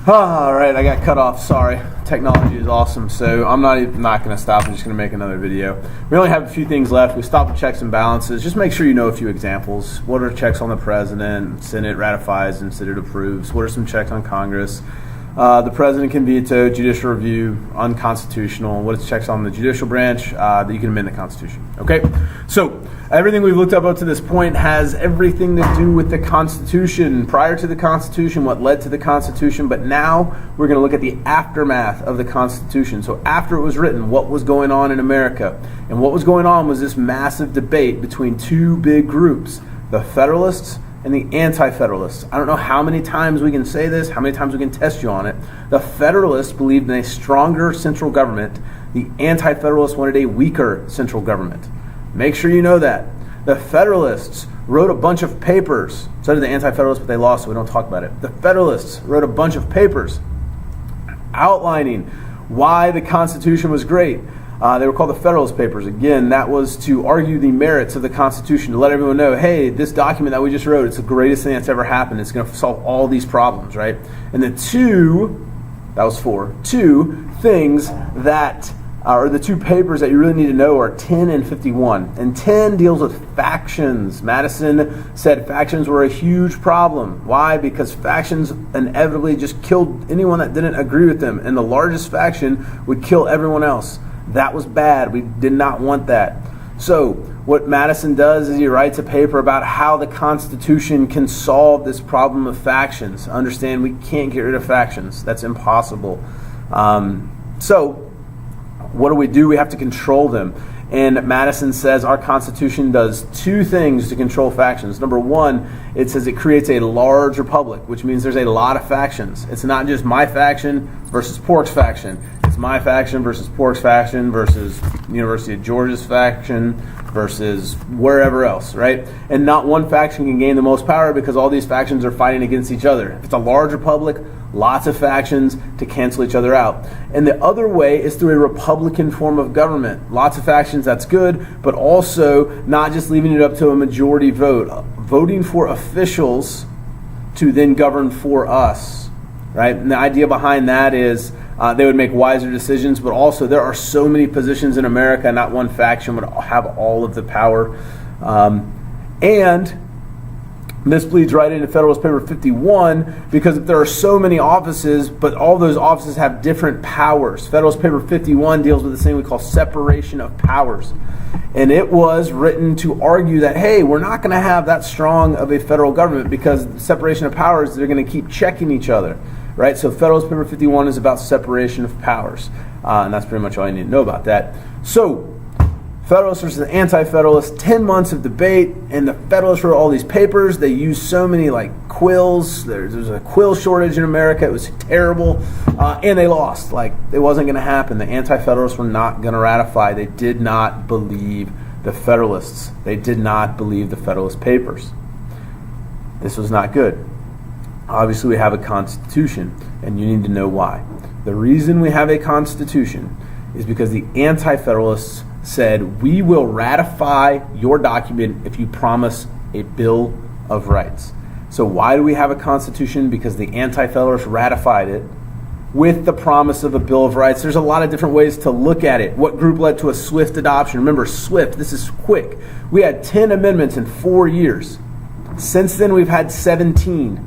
All right, I got cut off. Sorry. Technology is awesome, so I'm not going to stop. I'm just going to make another video. We only have a few things left. We stopped with checks and balances. Just make sure you know a few examples. What are checks on the president? Senate ratifies and Senate approves. What are some checks on Congress? The president can veto, judicial review, unconstitutional. What is checks on the judicial branch? That you can amend the Constitution. Okay, so everything we've looked up to this point has everything to do with the Constitution. Prior to the Constitution, what led to the Constitution, but now we're going to look at the aftermath of the Constitution. So after it was written, what was going on in America? And what was going on was this massive debate between two big groups, the Federalists and the Anti-Federalists. I don't know how many times we can say this, how many times we can test you on it. The Federalists believed in a stronger central government. The Anti-Federalists wanted a weaker central government. Make sure you know that. The Federalists wrote a bunch of papers. So did the Anti-Federalists, but they lost, so we don't talk about it. The Federalists wrote a bunch of papers outlining why the Constitution was great. They were called the Federalist Papers. Again, that was to argue the merits of the Constitution, to let everyone know, hey, this document that we just wrote, it's the greatest thing that's ever happened. It's going to solve all these problems, right? And the two things that or the two papers that you really need to know are 10 and 51. And 10 deals with factions. Madison said factions were a huge problem. Why? Because factions inevitably just killed anyone that didn't agree with them. And the largest faction would kill everyone else. That was bad. We did not want that. So what Madison does is he writes a paper about how the Constitution can solve this problem of factions. Understand, we can't get rid of factions. That's impossible. So what do? We have to control them. And Madison says our Constitution does two things to control factions. Number one, it says it creates a large republic, which means there's a lot of factions. It's not just my faction versus Pork's faction. It's my faction versus Pork's faction versus University of Georgia's faction versus wherever else, right? And not one faction can gain the most power because all these factions are fighting against each other. If it's a large republic, lots of factions to cancel each other out. And the other way is through a republican form of government. Lots of factions, that's good, but also not just leaving it up to a majority vote. Voting for officials to then govern for us, right? And the idea behind that is they would make wiser decisions, but also there are so many positions in America, not one faction would have all of the power. And this bleeds right into Federalist Paper 51 because if there are so many offices, but all those offices have different powers. Federalist Paper 51 deals with this thing we call separation of powers. And it was written to argue that, hey, we're not going to have that strong of a federal government because the separation of powers, they're going to keep checking each other. Right? So Federalist Paper 51 is about separation of powers. And that's pretty much all you need to know about that. So Federalists versus Anti-Federalists, 10 months of debate, and the Federalists wrote all these papers. They used so many quills. There's a quill shortage in America. It was terrible. And they lost. It wasn't going to happen. The Anti-Federalists were not going to ratify. They did not believe the Federalists. They did not believe the Federalist Papers. This was not good. Obviously, we have a Constitution, and you need to know why. The reason we have a Constitution is because the Anti-Federalists said, we will ratify your document if you promise a Bill of Rights. So why do we have a Constitution? Because the Anti-Federalists ratified it with the promise of a Bill of Rights. There's a lot of different ways to look at it. What group led to a swift adoption? Remember, swift, this is quick. We had 10 amendments in 4 years. Since then, we've had 17.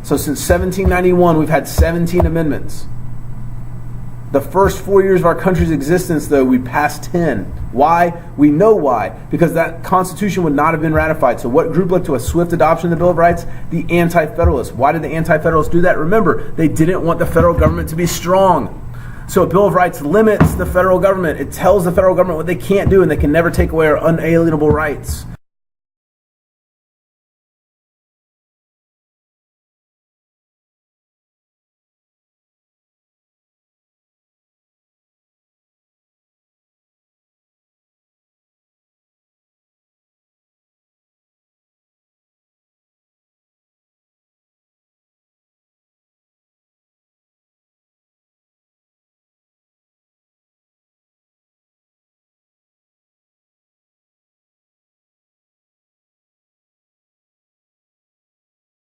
So since 1791, we've had 17 amendments. The first 4 years of our country's existence, though, we passed 10. Why? We know why. Because that Constitution would not have been ratified. So what group led to a swift adoption of the Bill of Rights? The Anti-Federalists. Why did the Anti-Federalists do that? Remember, they didn't want the federal government to be strong. So a Bill of Rights limits the federal government. It tells the federal government what they can't do, and they can never take away our unalienable rights.